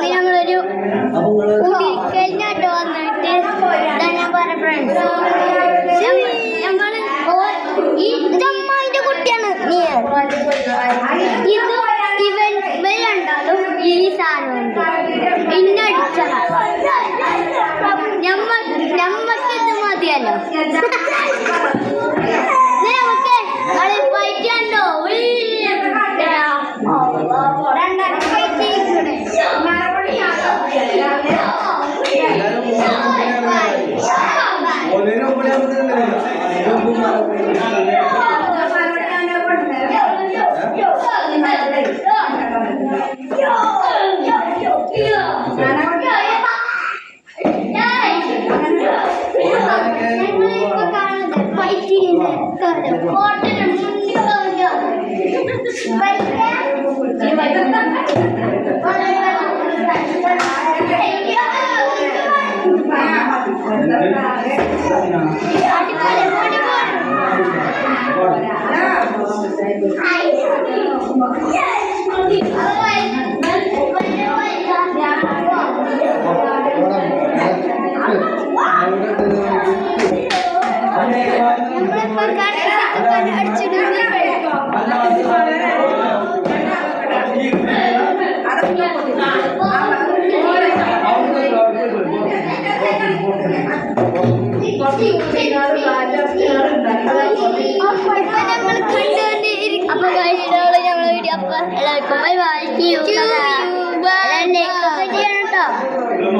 ഞങ്ങളൊരു കഴിഞ്ഞാട്ട് വന്നിട്ട് ഞാൻ പറഞ്ഞ ഫ്രണ്ട്സ് ഞങ്ങൾ ഈ ചമ്മാന്റെ കുട്ടിയാണ് ഇത് ഇവരുണ്ടാലും ഈ സാധനമുണ്ട് ഇന്നടിച്ചതാണ് ഞമ്മക്ക് ഇത് മതിയല്ലോ നമുക്ക് ഫൈറ്റ് കണ്ടോ അപ്പൊ ഞങ്ങളെ വീഡിയോ അപ്പൊ എല്ലാവർക്കും ബൈ ബൈ.